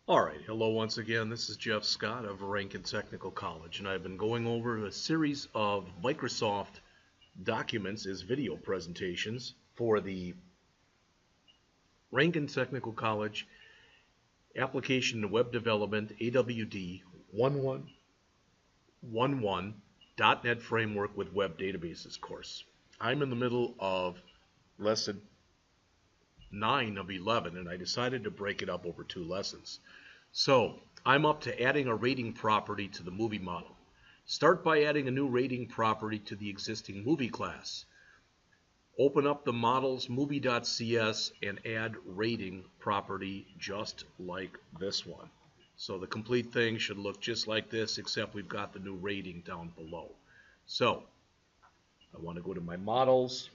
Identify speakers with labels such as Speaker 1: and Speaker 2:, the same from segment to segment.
Speaker 1: Alright, hello once again. This is Jeff Scott of Rankin Technical College, and I've been going over a series of Microsoft documents as video presentations for the Rankin Technical College Application and Web Development AWD1111.NET Framework with Web Databases course. I'm in the middle of lesson 9 of 11, and I decided to break it up over 2 lessons. So I'm up to adding a rating property to the movie model. Start by adding a new rating property to the existing movie class. Open up the models movie.cs and add rating property just like this one. So the complete thing should look just like this, except we've got the new rating down below. So I want to go to my models.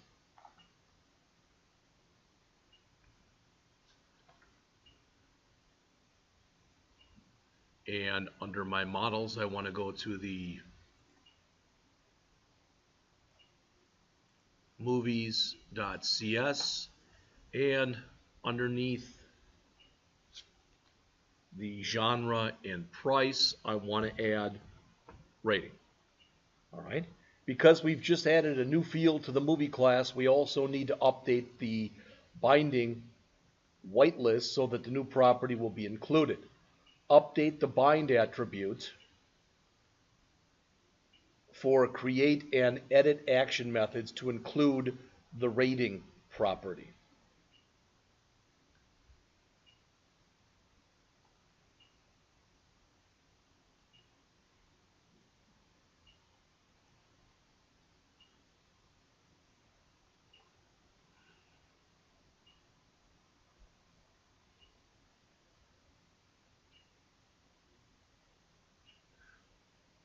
Speaker 1: And under my models, I want to go to the movies.cs, and underneath the genre and price, I want to add rating. All right. Because we've just added a new field to the movie class, we also need to update the binding whitelist so that the new property will be included. Update the bind attribute for create and edit action methods to include the rating property.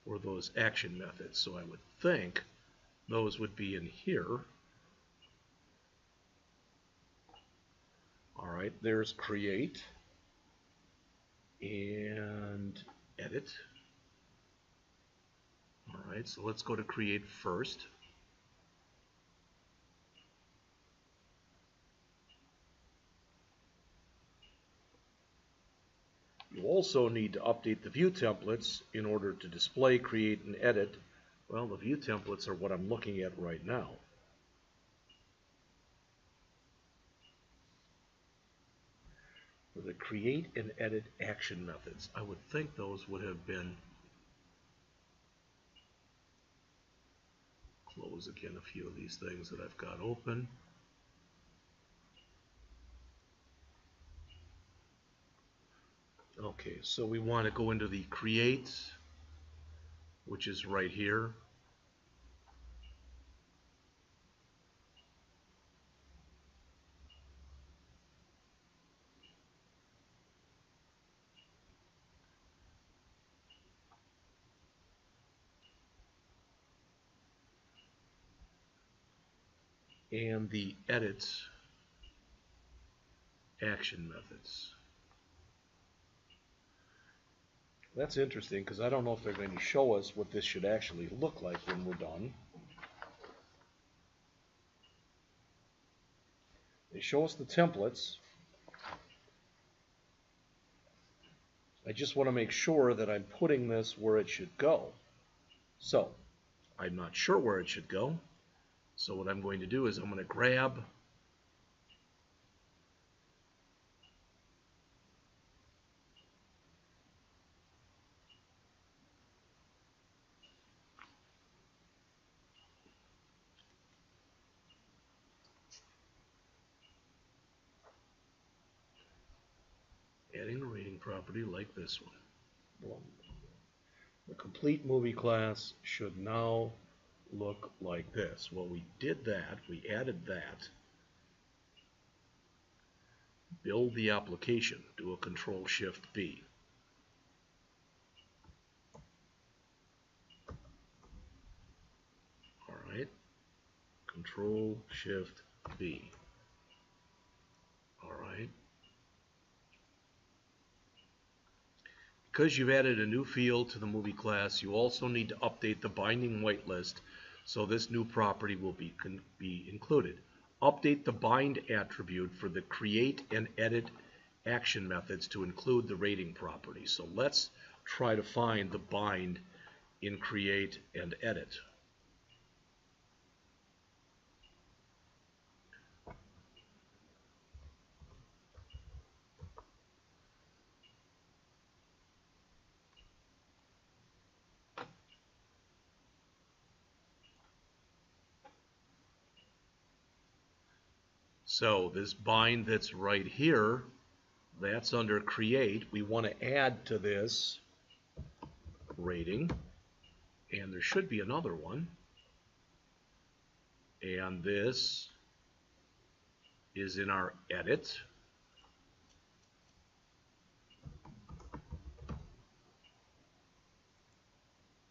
Speaker 1: For those action methods. So I would think those would be in here. All right, there's create and edit. All right, so let's go to create first. You also need to update the view templates in order to display, create, and edit. Well, the view templates are what I'm looking at right now. For the create and edit action methods, I would think those would have been, close again a few of these things that I've got open. Okay, so we want to go into the create, which is right here. And the edit action methods. That's interesting because I don't know if they're going to show us what this should actually look like when we're done. They show us the templates. I just want to make sure that I'm putting this where it should go. So I'm not sure where it should go. So what I'm going to do is I'm going to grab adding a rating property like this one. Boom. The complete movie class should now look like this. Well, we did that. We added that. Build the application. Do a Control-Shift-B. All right. Control-Shift-B. All right. Because you've added a new field to the movie class, you also need to update the binding whitelist so this new property will be included. Update the bind attribute for the create and edit action methods to include the rating property. So let's try to find the bind in create and edit. So this bind that's right here, that's under create. We want to add to this rating, and there should be another one. And this is in our edit.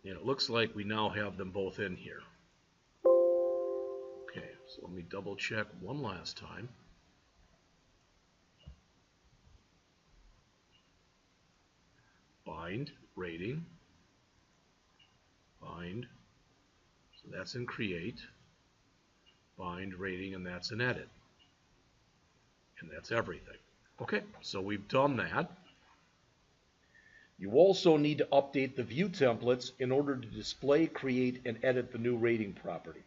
Speaker 1: And it looks like we now have them both in here. Okay, so let me double check one last time. Bind, rating, bind, so that's in create, bind, rating, and that's in edit. And that's everything. Okay, so we've done that. You also need to update the view templates in order to display, create, and edit the new rating property.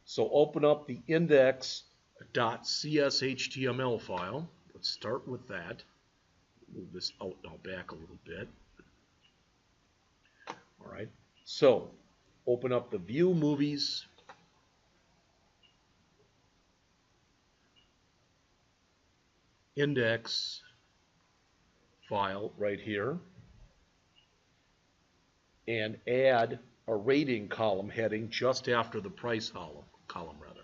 Speaker 1: So open up the index.cshtml file. Let's start with that. Move this out now back a little bit. All right, so open up the view movies. Index file right here. And add a rating column heading just after the price column rather.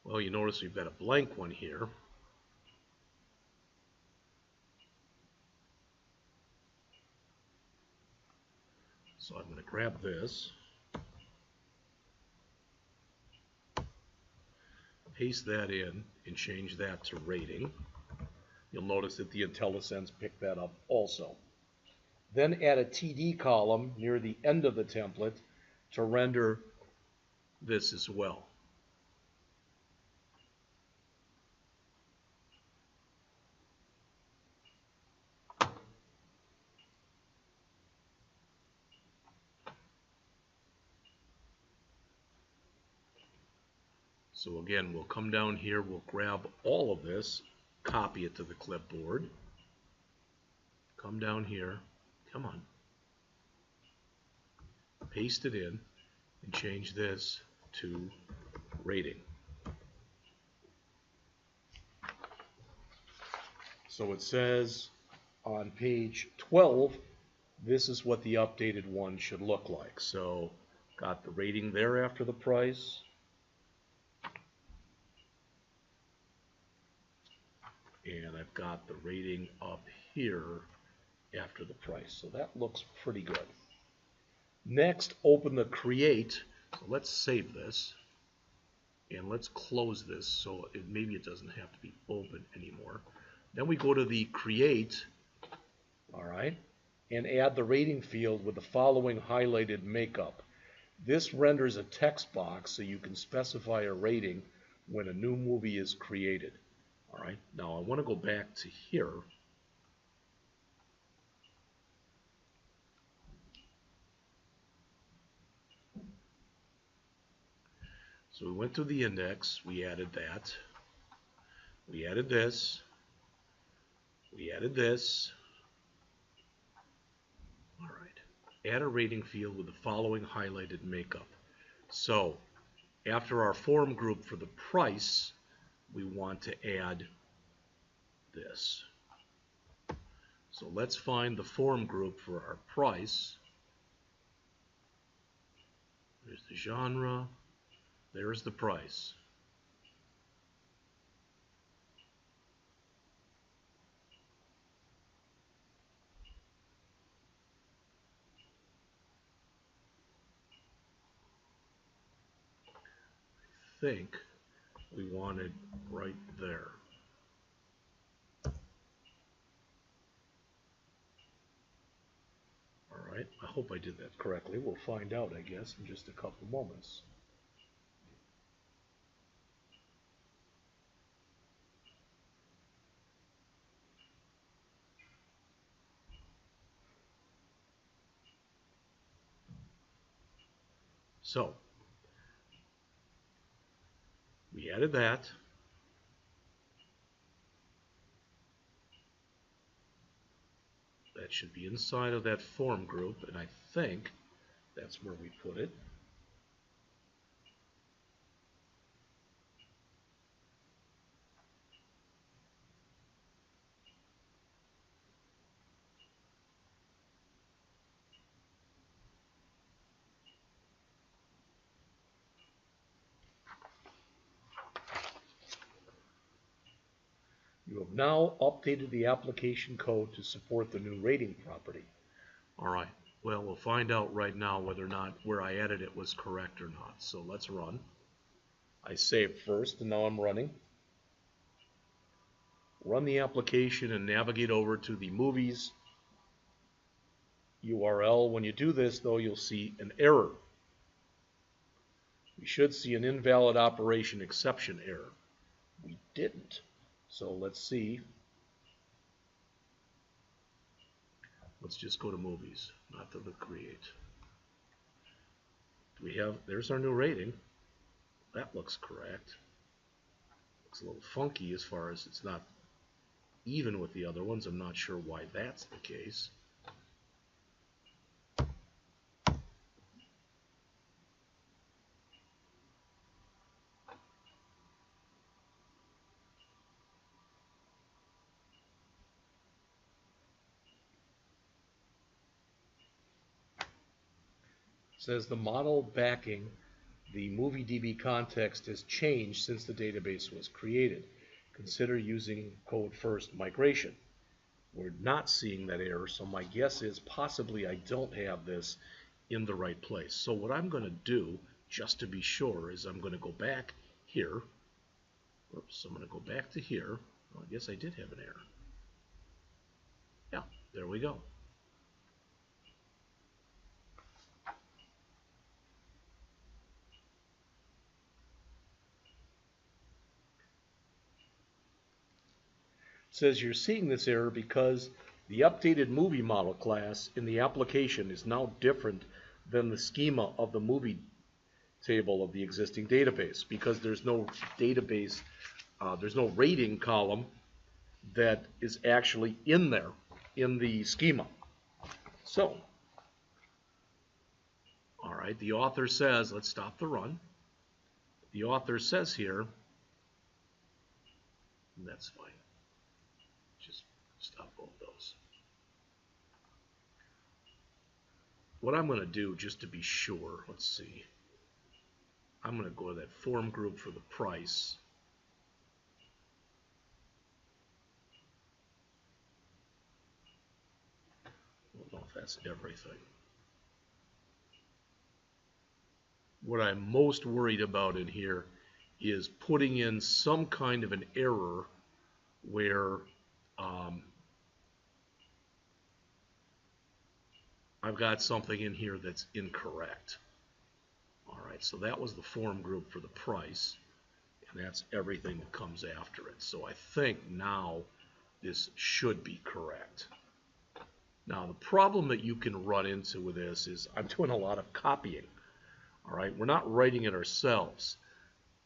Speaker 1: Well, you notice we've got a blank one here. So I'm going to grab this, paste that in, and change that to rating. You'll notice that the IntelliSense picked that up also. Then add a TD column near the end of the template to render this as well. So again, we'll come down here, we'll grab all of this, copy it to the clipboard, come down here, come on, paste it in, and change this to rating. So it says on page 12, this is what the updated one should look like. So got the rating there after the price. And I've got the rating up here after the price. So that looks pretty good. Next, open the create. So let's save this. And let's close this so maybe it doesn't have to be open anymore. Then we go to the create, all right, and add the rating field with the following highlighted makeup. This renders a text box so you can specify a rating when a new movie is created. All right, now I want to go back to here. So we went through the index, we added that, we added this, we added this. All right, add a rating field with the following highlighted makeup. So after our form group for the price, we want to add this. So let's find the form group for our price. There's the genre, there's the price. I think we wanted right there. All right, I hope I did that correctly. We'll find out, I guess, in just a couple moments. So, we added that. That should be inside of that form group, and I think that's where we put it. You have now updated the application code to support the new rating property. All right, well, we'll find out right now whether or not where I added it was correct or not. So let's run. I saved first, and now I'm running. Run the application and navigate over to the movies URL. When you do this, though, you'll see an error. We should see an invalid operation exception error. We didn't. So let's see. Let's just go to movies, not to the create. Do we have, there's our new rating. That looks correct. Looks a little funky as far as it's not even with the other ones. I'm not sure why that's the case. Says the model backing the MovieDB context has changed since the database was created. Consider using code first migration. We're not seeing that error, so my guess is possibly I don't have this in the right place. So what I'm going to do, just to be sure, is I'm going to go back here. Oops, I'm going to go back to here. Well, I guess I did have an error. Yeah, there we go. It says you're seeing this error because the updated movie model class in the application is now different than the schema of the movie table of the existing database, because there's no database, there's no rating column that is actually in there in the schema. So, all right, the author says, let's stop the run. The author says here, and that's fine. Just stop both those. What I'm going to do, just to be sure, let's see. I'm going to go to that form group for the price. I don't know if that's everything. What I'm most worried about in here is putting in some kind of an error where I've got something in here that's incorrect. All right, so that was the form group for the price, and that's everything that comes after it. So I think now this should be correct. Now the problem that you can run into with this is I'm doing a lot of copying. All right, we're not writing it ourselves.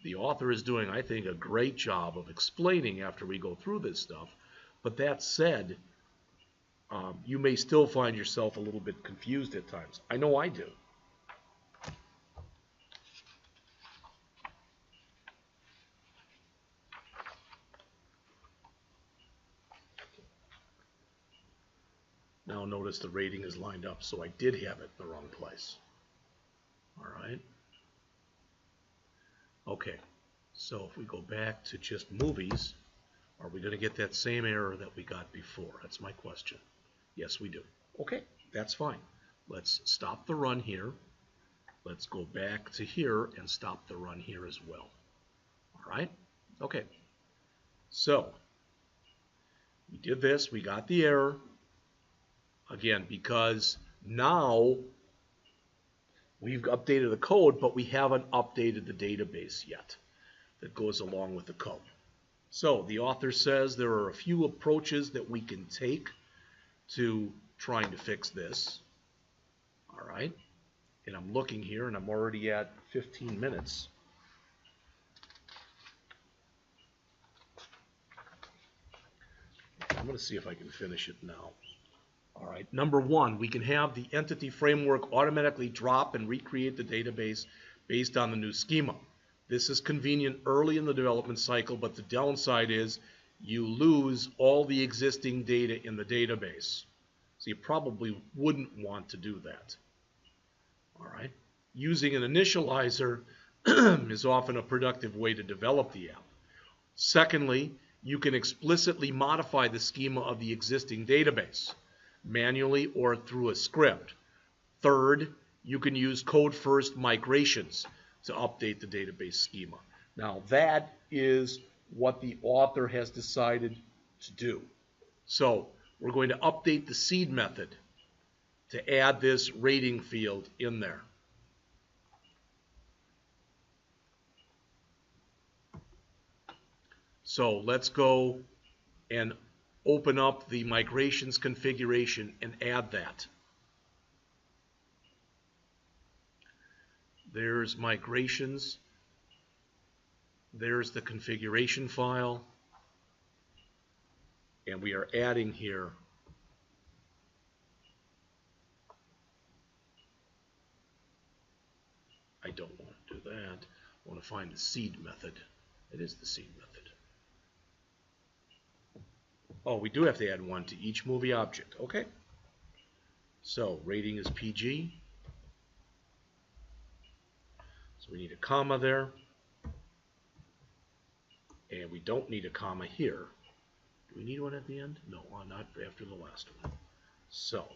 Speaker 1: The author is doing, I think, a great job of explaining after we go through this stuff. But that said, you may still find yourself a little bit confused at times. I know I do. Now notice the rating is lined up, so I did have it in the wrong place. All right. Okay, so if we go back to just movies, are we going to get that same error that we got before? That's my question. Yes, we do. Okay, that's fine. Let's stop the run here. Let's go back to here and stop the run here as well. All right? Okay. So we did this. We got the error. Again, because now we've updated the code, but we haven't updated the database yet that goes along with the code. So the author says there are a few approaches that we can take to trying to fix this. All right. And I'm looking here, and I'm already at 15 minutes. I'm going to see if I can finish it now. All right. Number one, we can have the entity framework automatically drop and recreate the database based on the new schema. This is convenient early in the development cycle, but the downside is you lose all the existing data in the database. So you probably wouldn't want to do that. All right. Using an initializer is often a productive way to develop the app. Secondly, you can explicitly modify the schema of the existing database, manually or through a script. Third, you can use code-first migrations to update the database schema. Now that is what the author has decided to do. So we're going to update the seed method to add this rating field in there. So let's go and open up the migrations configuration and add that. There's migrations. There's the configuration file. And we are adding here I don't want to do that. I want to find the seed method. It is the seed method. Oh, we do have to add one to each movie object. Okay. So rating is PG. So we need a comma there. And we don't need a comma here. Do we need one at the end? No, not after the last one. So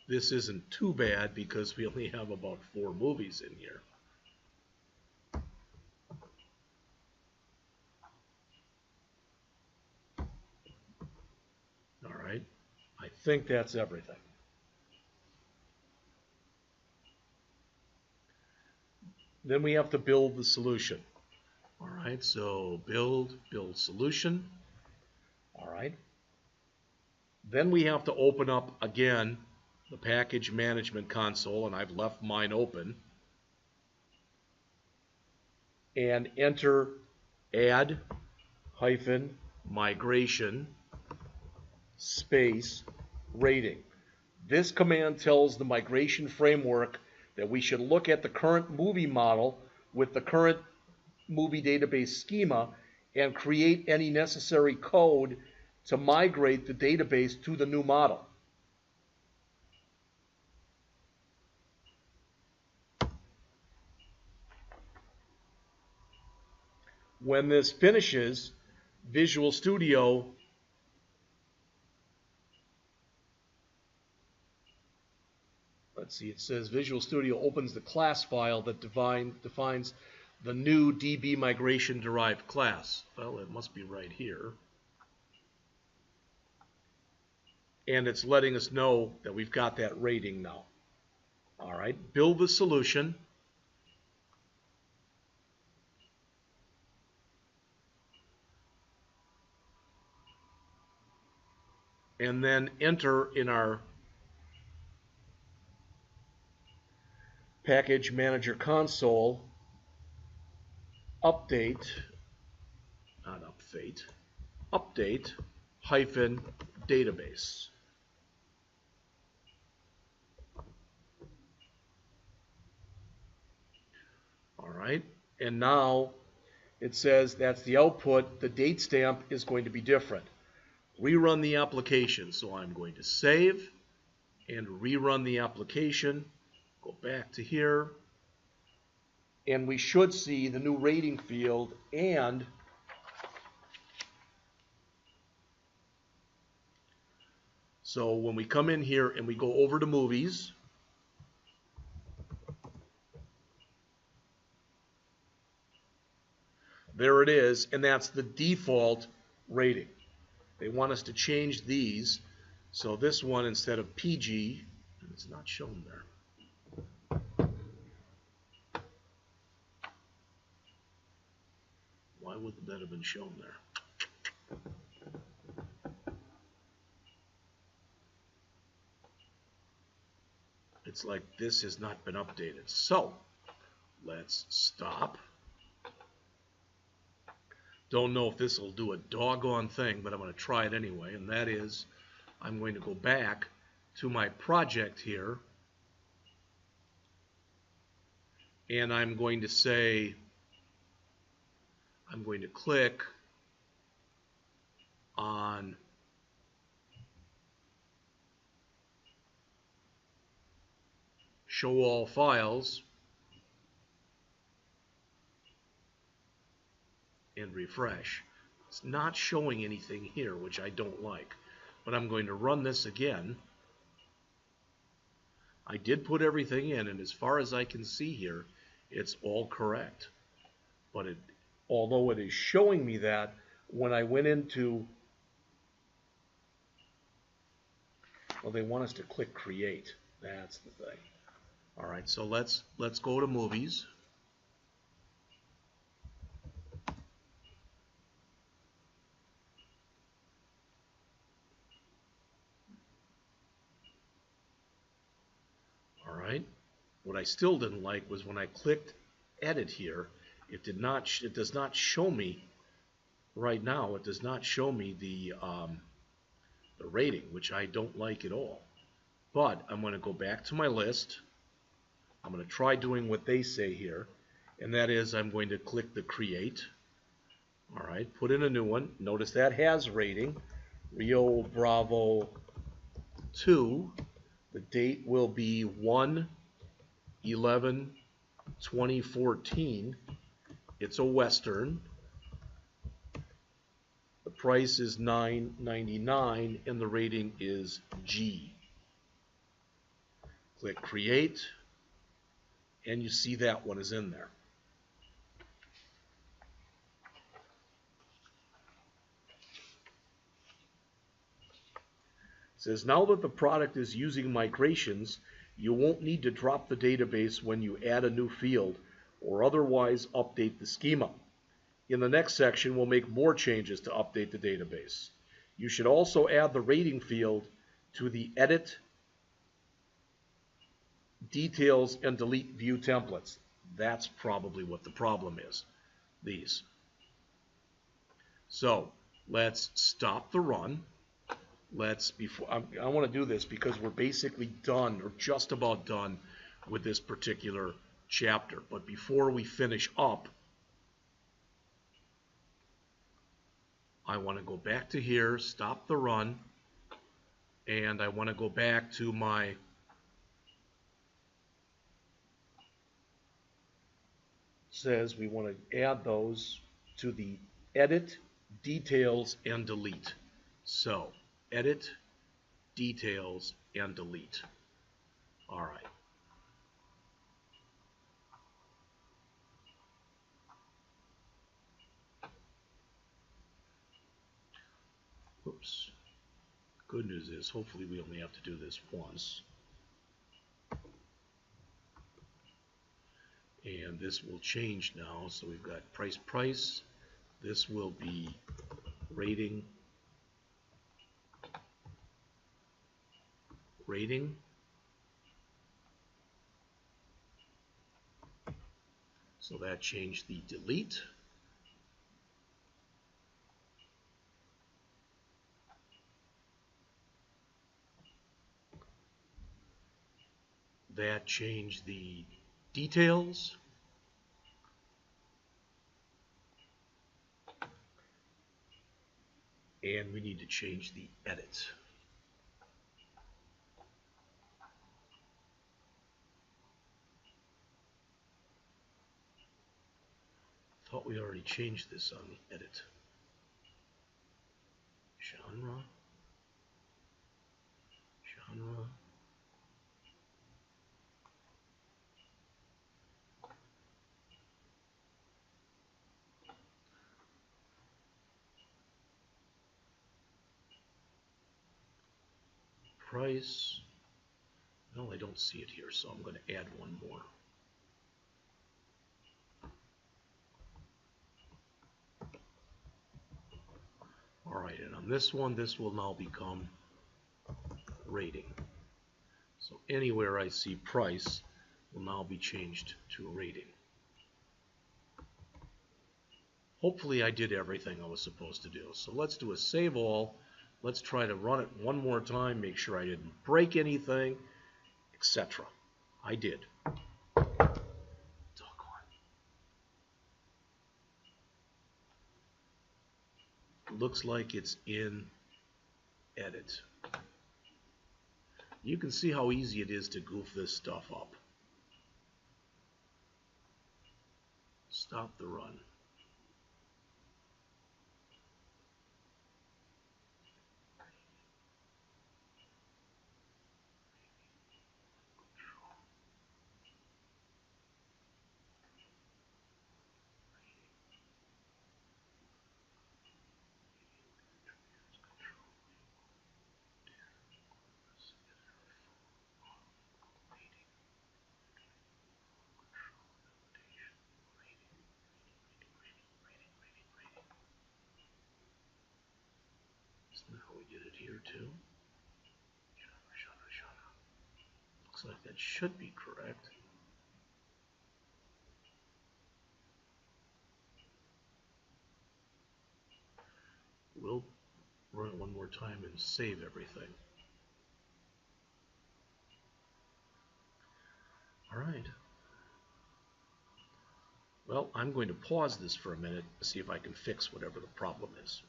Speaker 1: this isn't too bad because we only have about 4 movies in here. All right, I think that's everything. Then we have to build the solution. All right, so build solution. All right. Then we have to open up again the package management console, and I've left mine open, and enter add hyphen migration space rating. This command tells the migration framework that we should look at the current movie model with the current movie database schema and create any necessary code to migrate the database to the new model. When this finishes, Visual Studio it says Visual Studio opens the class file that defines the new DB migration derived class. Well, it must be right here. And it's letting us know that we've got that rating now. All right, build the solution. And then enter in our package manager console update hyphen database. All right, and now it says that's the output. The date stamp is going to be different. Rerun the application. So I'm going to save and rerun the application. Go back to here. And we should see the new rating field and So when we come in here and we go over to movies, there it is, and that's the default rating. They want us to change these. So this one, instead of PG, and it's not shown there. Why wouldn't that have been shown there? It's like this has not been updated. So let's stop. Don't know if this will do a doggone thing, but I'm going to try it anyway. And that is, I'm going to go back to my project here. And I'm going to say, I'm going to click on Show All Files and refresh. It's not showing anything here, which I don't like. But I'm going to run this again. I did put everything in, and as far as I can see here, it's all correct. But although it is showing me that, when I went into, well, they want us to click Create. That's the thing. All right, so let's go to Movies. All right. What I still didn't like was when I clicked Edit here, it does not show me right now. It does not show me the rating, which I don't like at all. But I'm going to go back to my list. I'm going to try doing what they say here, and that is I'm going to click the Create. All right, put in a new one. Notice that has rating, Rio Bravo 2. The date will be 1/11/2014. It's a Western. The price is $9.99 and the rating is G. Click Create, and you see that one is in there. It says, now that the product is using migrations, you won't need to drop the database when you add a new field or otherwise update the schema. In the next section, we'll make more changes to update the database. You should also add the rating field to the Edit, Details, and Delete View templates. That's probably what the problem is, these. So let's stop the run. I want to do this because we're basically done, or just about done, with this particular chapter. But before we finish up, I want to go back to here, stop the run, and I want to go back to my says we want to add those to the Edit, Details, and Delete. So Edit, Details, and Delete. All right. Whoops. Good news is, hopefully we only have to do this once. And this will change now. So we've got price. This will be rating. So that changed the delete. That changed the details. And we need to change the edit. Thought we already changed this on the edit. Genre. Price. No, I don't see it here, so I'm going to add one more. All right, and on this one, this will now become rating. So anywhere I see price will now be changed to rating. Hopefully I did everything I was supposed to do. So let's do a save all. Let's try to run it one more time, make sure I didn't break anything, etc. I did. Doggone. Looks like it's in edit. You can see how easy it is to goof this stuff up. Stop the run. Isn't that how we did it here too? Looks like that should be correct. We'll run it one more time and save everything. All right. Well, I'm going to pause this for a minute to see if I can fix whatever the problem is.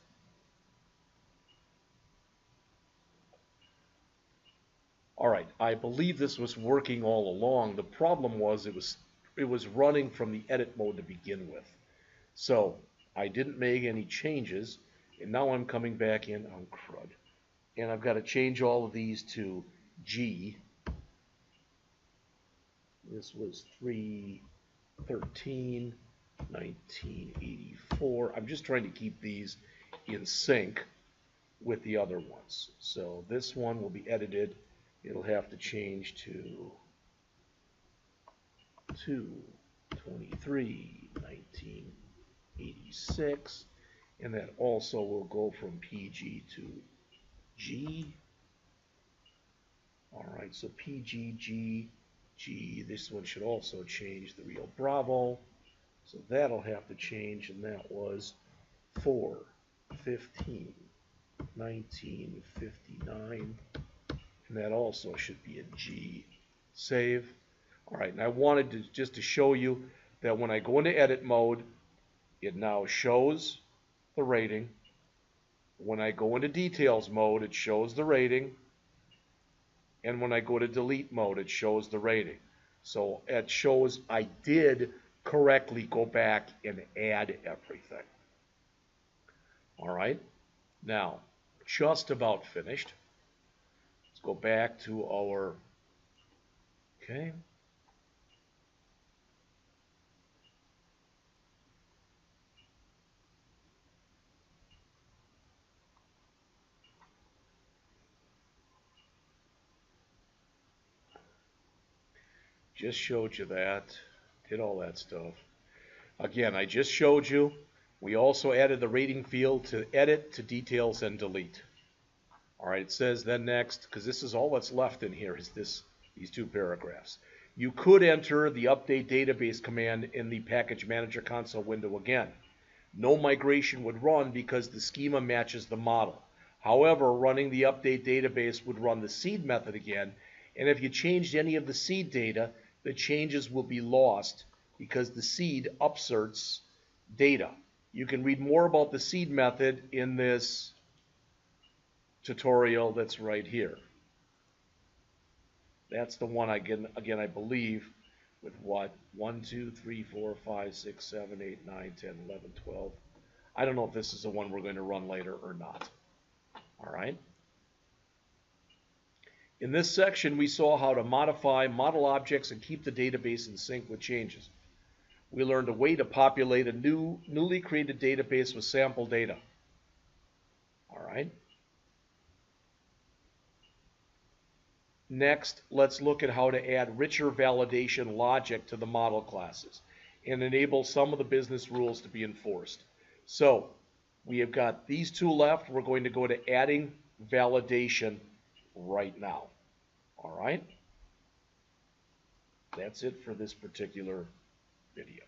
Speaker 1: All right, I believe this was working all along. The problem was it was running from the edit mode to begin with. So I didn't make any changes, and now I'm coming back in. Oh, crud. And I've got to change all of these to G. This was 3/13, 1984. I'm just trying to keep these in sync with the other ones. So this one will be edited. It'll have to change to 2/23/1986, and that also will go from PG to G. All right, so PG, G, G. This one should also change the Rio Bravo, so that'll have to change, and that was 4/15/1959. And that also should be a G. Save. All right, and I wanted to just to show you that when I go into edit mode, it now shows the rating. When I go into details mode, it shows the rating. And when I go to delete mode, it shows the rating. So it shows I did correctly go back and add everything. All right, now just about finished. Go back to our, okay. Just showed you that, did all that stuff. Again, I just showed you. We also added the rating field to edit, to details, and delete. All right, it says then next, because this is all that's left in here, is these two paragraphs. You could enter the update database command in the package manager console window again. No migration would run because the schema matches the model. However, running the update database would run the seed method again, and if you changed any of the seed data, the changes will be lost because the seed upserts data. You can read more about the seed method in this tutorial that's right here. That's the one again I believe with what 1, 2, 3, 4, 5, 6, 7, 8, 9, 10, 11, 12. I don't know if this is the one we're going to run later or not. All right. In this section, we saw how to modify model objects and keep the database in sync with changes. We learned a way to populate a newly created database with sample data. All right. Next, let's look at how to add richer validation logic to the model classes and enable some of the business rules to be enforced. So, we have got these two left. We're going to go to adding validation right now. All right? That's it for this particular video.